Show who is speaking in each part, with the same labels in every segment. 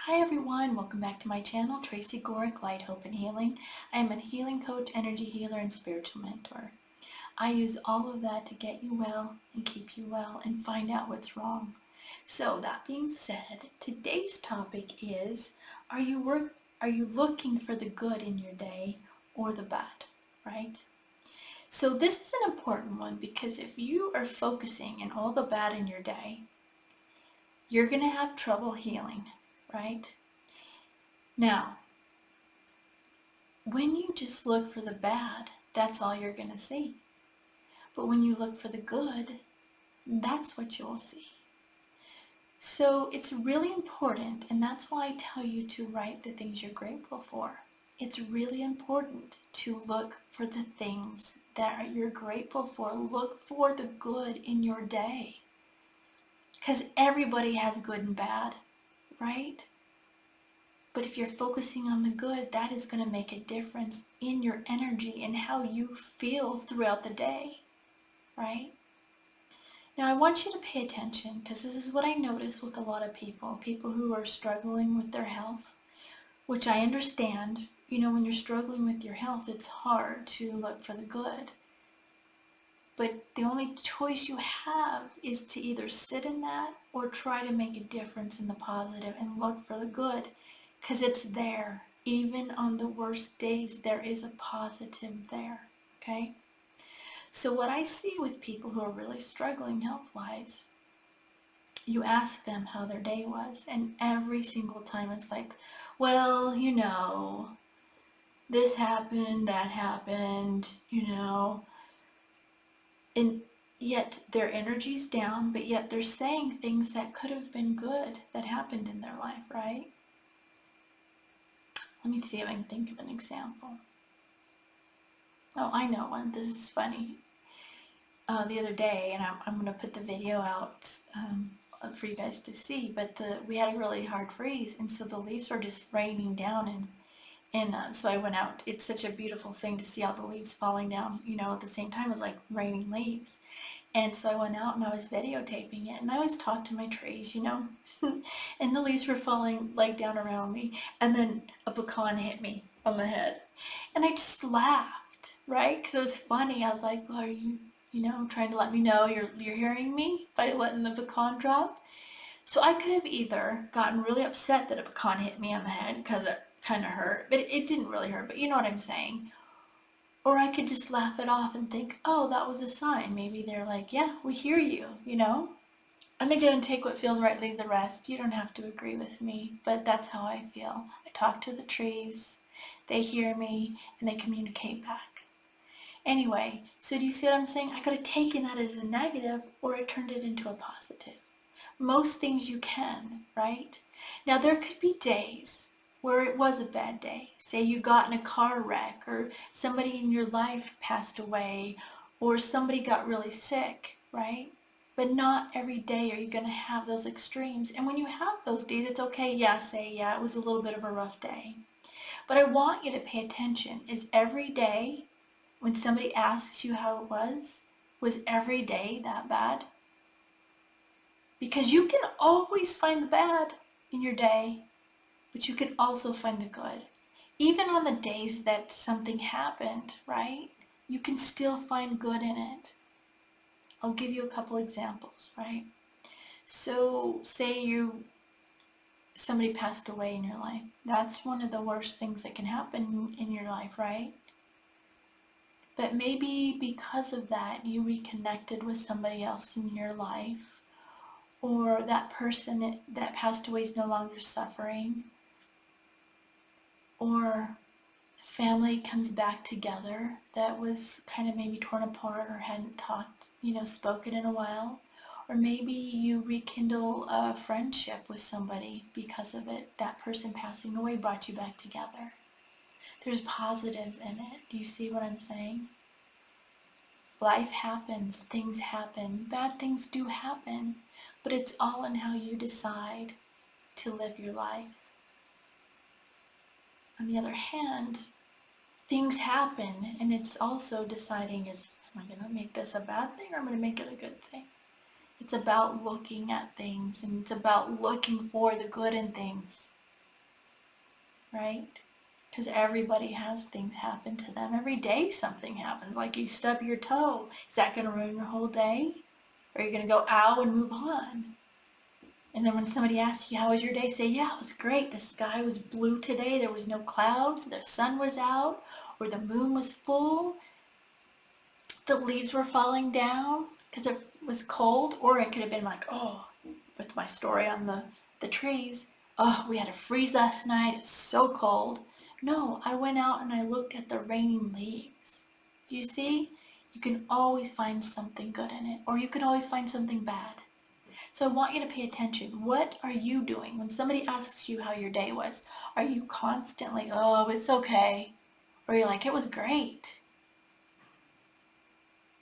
Speaker 1: Hi everyone, welcome back to my channel, Tracy Gohrick Light, Hope and Healing. I am a healing coach, energy healer, and spiritual mentor. I use all of that to get you well and keep you well and find out what's wrong. So that being said, today's topic is, are you looking for the good in your day or the bad, right? So this is an important one because if you are focusing on all the bad in your day, you're going to have trouble healing, right? Now, when you just look for the bad, that's all you're going to see. But when you look for the good, that's what you'll see. So it's really important, and that's why I tell you to write the things you're grateful for. It's really important to look for the things that you're grateful for. Look for the good in your day. Because everybody has good and bad, right? But if you're focusing on the good, that is going to make a difference in your energy and how you feel throughout the day, right? Now I want you to pay attention because this is what I notice with a lot of people who are struggling with their health, which I understand. You know, when you're struggling with your health, it's hard to look for the good. But the only choice you have is to either sit in that or try to make a difference in the positive and look for the good. Because it's there. Even on the worst days, there is a positive there, okay? So what I see with people who are really struggling health-wise, you ask them how their day was, and every single time it's like, well, this happened, that happened, and yet their energy's down, but yet they're saying things that could have been good that happened in their life, right? Let me see if I can think of an example. Oh, I know one. This is funny. The other day, and I'm going to put the video out for you guys to see, but we had a really hard freeze, and so the leaves were just raining down, and so I went out. It's such a beautiful thing to see all the leaves falling down, at the same time as like raining leaves. And so I went out and I was videotaping it, and I always talk to my trees, and the leaves were falling like down around me, and then a pecan hit me on the head, and I just laughed, right? Because it was funny. I was like, well, are you, trying to let me know you're hearing me by letting the pecan drop? So I could have either gotten really upset that a pecan hit me on the head because it kind of hurt, but it didn't really hurt, but you know what I'm saying. Or I could just laugh it off and think, oh, that was a sign. Maybe they're like, yeah, we hear you. And again, take what feels right, leave the rest. You don't have to agree with me, but that's how I feel. I talk to the trees, they hear me, and they communicate back. Anyway, so do you see what I'm saying? I could have taken that as a negative, or I turned it into a positive. Most things you can, right? Now there could be days where it was a bad day. Say you got in a car wreck, or somebody in your life passed away, or somebody got really sick, right? But not every day are you going to have those extremes. And when you have those days, it's okay, yeah, it was a little bit of a rough day. But I want you to pay attention. Is every day, when somebody asks you how it was every day that bad? Because you can always find the bad in your day, but you can also find the good. Even on the days that something happened, right? You can still find good in it. I'll give you a couple examples, right? So say somebody passed away in your life. That's one of the worst things that can happen in your life, right? But maybe because of that, you reconnected with somebody else in your life, or that person that passed away is no longer suffering, or family comes back together that was kind of maybe torn apart or hadn't talked, spoken in a while. Or maybe you rekindle a friendship with somebody because of it. That person passing away brought you back together. There's positives in it. Do you see what I'm saying? Life happens, things happen, bad things do happen, but it's all in how you decide to live your life. On the other hand, things happen, and it's also deciding, am I going to make this a bad thing or am I going to make it a good thing? It's about looking at things, and it's about looking for the good in things. right? Because everybody has things happen to them. Every day something happens, like you stub your toe. Is that going to ruin your whole day? Or are you going to go, ow, and move on? And then when somebody asks you, how was your day? Say, yeah, it was great. The sky was blue today. There was no clouds. The sun was out. Or the moon was full. The leaves were falling down because it was cold. Or it could have been like, oh, with my story on the trees. Oh, we had a freeze last night. It's so cold. No, I went out and I looked at the raining leaves. Do you see? You can always find something good in it. Or you can always find something bad. So I want you to pay attention. What are you doing? When somebody asks you how your day was, are you constantly, oh, it's okay? Or are you like, it was great?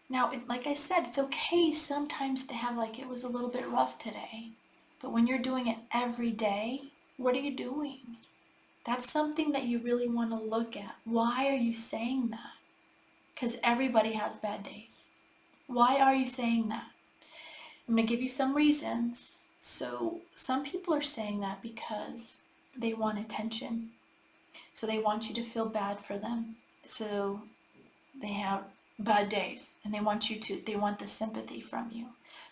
Speaker 1: Now, like I said, it's okay sometimes to have like, it was a little bit rough today. But when you're doing it every day, what are you doing? That's something that you really want to look at. Why are you saying that? Because everybody has bad days. Why are you saying that? I'm going to give you some reasons. So some people are saying that because they want attention. So they want you to feel bad for them. So they have bad days and they want the sympathy from you.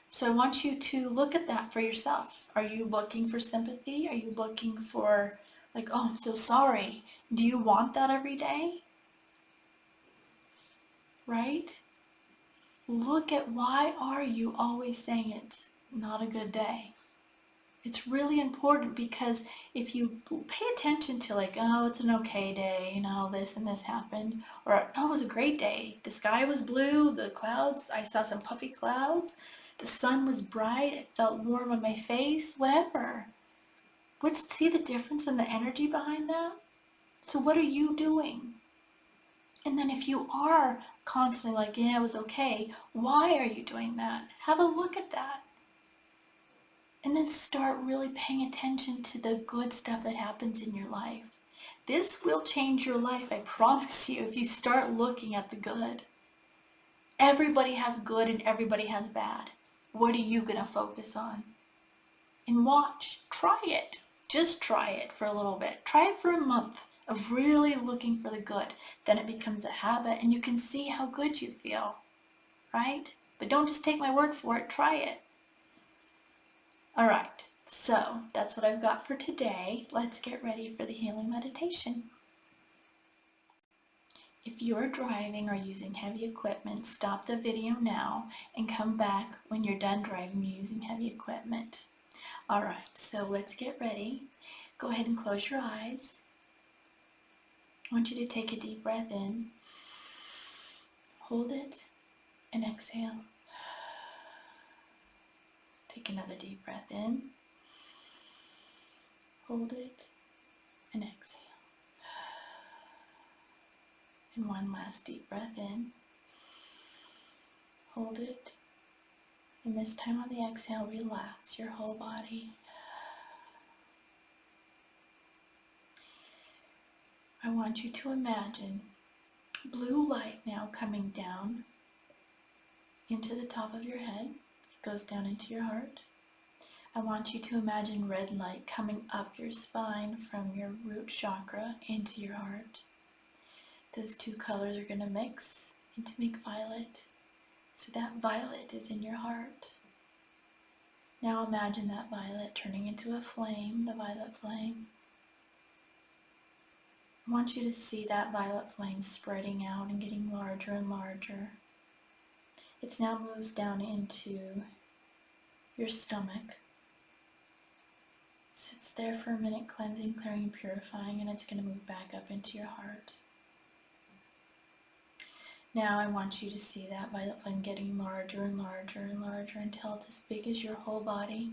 Speaker 1: So I want you to look at that for yourself. Are you looking for sympathy? Are you looking for like, oh, I'm so sorry. Do you want that every day? Right? Look at why are you always saying it's not a good day? It's really important because if you pay attention to like, oh, it's an okay day, you know, this and this happened, or oh, it was a great day. The sky was blue, the clouds, I saw some puffy clouds, the sun was bright, it felt warm on my face, whatever. See the difference in the energy behind that? So what are you doing? And then if you are constantly like, yeah, it was okay, why are you doing that? Have a look at that. And then start really paying attention to the good stuff that happens in your life. This will change your life, I promise you, if you start looking at the good. Everybody has good and everybody has bad. What are you going to focus on? And watch. Try it. Just try it for a little bit. Try it for a month of really looking for the good. Then it becomes a habit and you can see how good you feel, right? But don't just take my word for it. Try it. All right, so that's what I've got for today. Let's get ready for the healing meditation. If you're driving or using heavy equipment, stop the video now and come back when you're done driving or using heavy equipment. All right, so let's get ready. Go ahead and close your eyes. I want you to take a deep breath in, hold it, and exhale. Take another deep breath in, hold it, and exhale. And one last deep breath in, hold it, and this time on the exhale, relax your whole body. I want you to imagine blue light now coming down into the top of your head. It goes down into your heart. I want you to imagine red light coming up your spine from your root chakra into your heart. Those two colors are going to mix and to make violet. So that violet is in your heart. Now imagine that violet turning into a flame, the violet flame. I want you to see that violet flame spreading out and getting larger and larger. It now moves down into your stomach. Sits there for a minute, cleansing, clearing, purifying, and it's going to move back up into your heart. Now I want you to see that violet flame getting larger and larger and larger until it's as big as your whole body.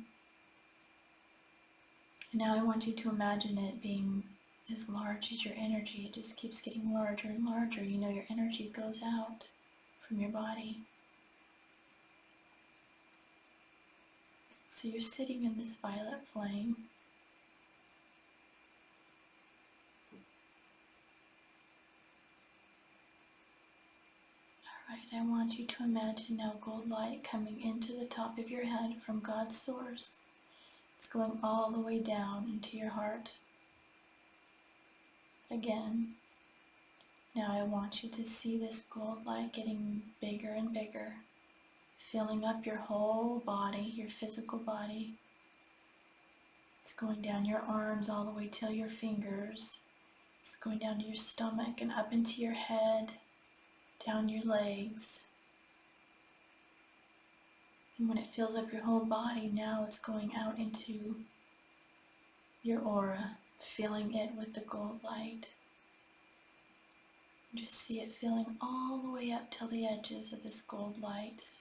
Speaker 1: And now I want you to imagine it being as large as your energy. It just keeps getting larger and larger. You know your energy goes out from your body. So you're sitting in this violet flame. Alright, I want you to imagine now gold light coming into the top of your head from God's source. It's going all the way down into your heart. again. Now I want you to see this gold light getting bigger and bigger, filling up your whole body, your physical body. It's going down your arms all the way to your fingers. It's going down to your stomach and up into your head, down your legs. And when it fills up your whole body, now it's going out into your aura, filling it with the gold light. Just see it filling all the way up till the edges of this gold light.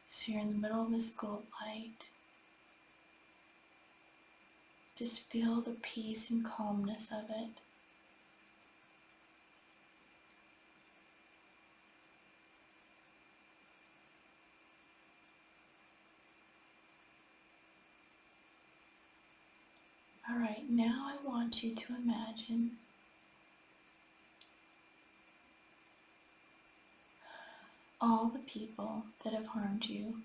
Speaker 1: So you're in the middle of this gold light. Just feel the peace and calmness of it. All right, now I want you to imagine all the people that have harmed you.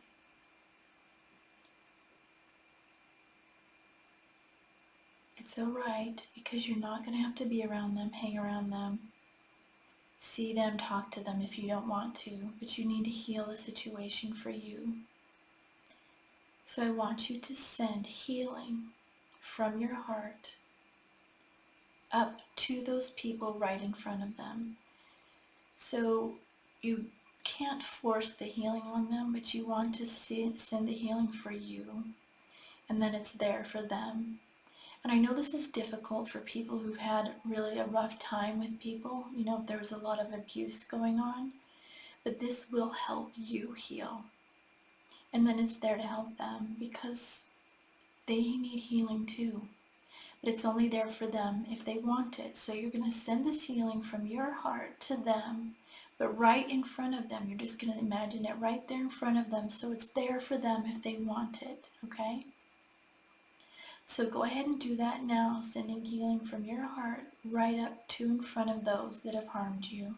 Speaker 1: It's alright, because you're not going to have to be around them, hang around them, see them, talk to them if you don't want to, but you need to heal the situation for you. So I want you to send healing from your heart up to those people right in front of them. So you can't force the healing on them, but you want to send the healing for you, and then it's there for them. And I know this is difficult for people who've had really a rough time with people, if there was a lot of abuse going on, but this will help you heal. And then it's there to help them, because they need healing too. But it's only there for them if they want it. So you're going to send this healing from your heart to them, but right in front of them. You're just going to imagine it right there in front of them, so it's there for them if they want it, okay? So go ahead and do that now, sending healing from your heart right up to in front of those that have harmed you.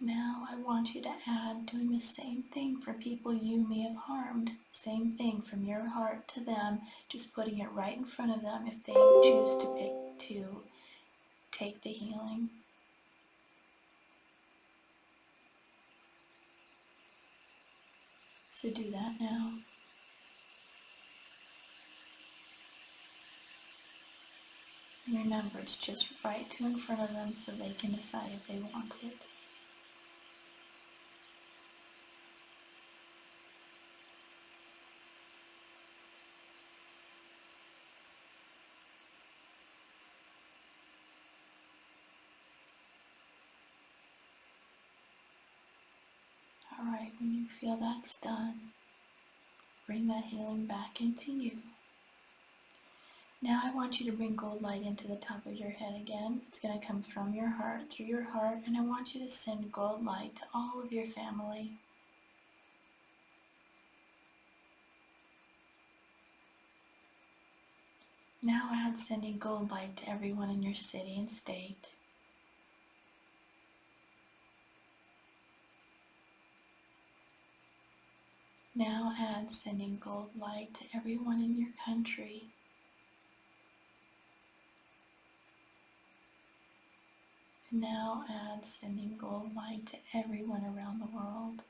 Speaker 1: Now I want you to add doing the same thing for people you may have harmed. Same thing from your heart to them, just putting it right in front of them if they choose to take the healing. So do that now. And remember, it's just right to in front of them so they can decide if they want it. Alright, when you feel that's done, bring that healing back into you. Now I want you to bring gold light into the top of your head again. It's going to come from your heart, through your heart, and I want you to send gold light to all of your family. Now add sending gold light to everyone in your city and state. Now add sending gold light to everyone in your country. Now add sending gold light to everyone around the world.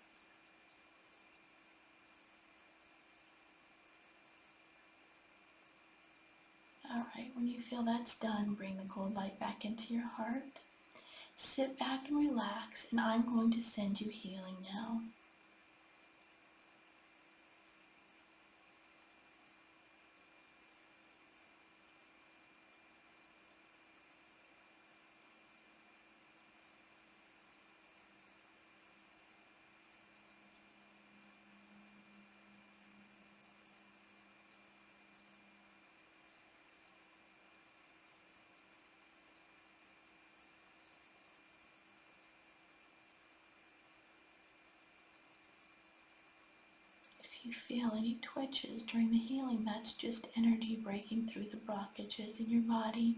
Speaker 1: Alright, when you feel that's done, bring the gold light back into your heart. Sit back and relax, and I'm going to send you healing now. If you feel any twitches during the healing, that's just energy breaking through the blockages in your body.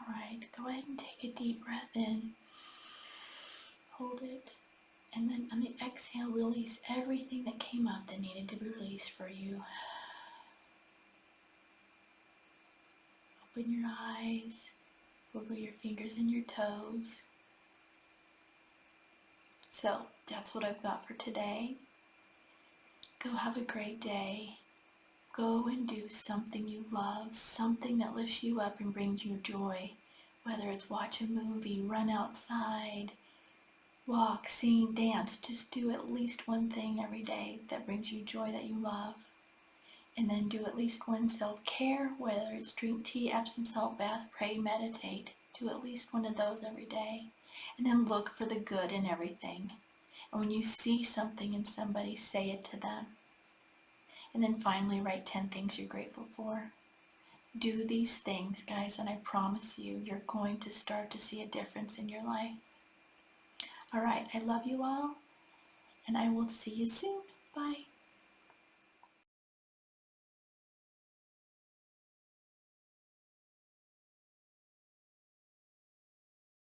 Speaker 1: Alright, go ahead and take a deep breath in. Hold it. And then on the exhale, release everything that came up that needed to be released for you. Open your eyes. Wiggle your fingers and your toes. So that's what I've got for today. Go have a great day. Go and do something you love, something that lifts you up and brings you joy. Whether it's watch a movie, run outside, walk, sing, dance, just do at least one thing every day that brings you joy that you love. And then do at least one self-care, whether it's drink tea, Epsom salt bath, pray, meditate. Do at least one of those every day. And then look for the good in everything. And when you see something in somebody, say it to them. And then finally write 10 things you're grateful for. Do these things, guys, and I promise you, you're going to start to see a difference in your life. All right, I love you all, and I will see you soon. Bye.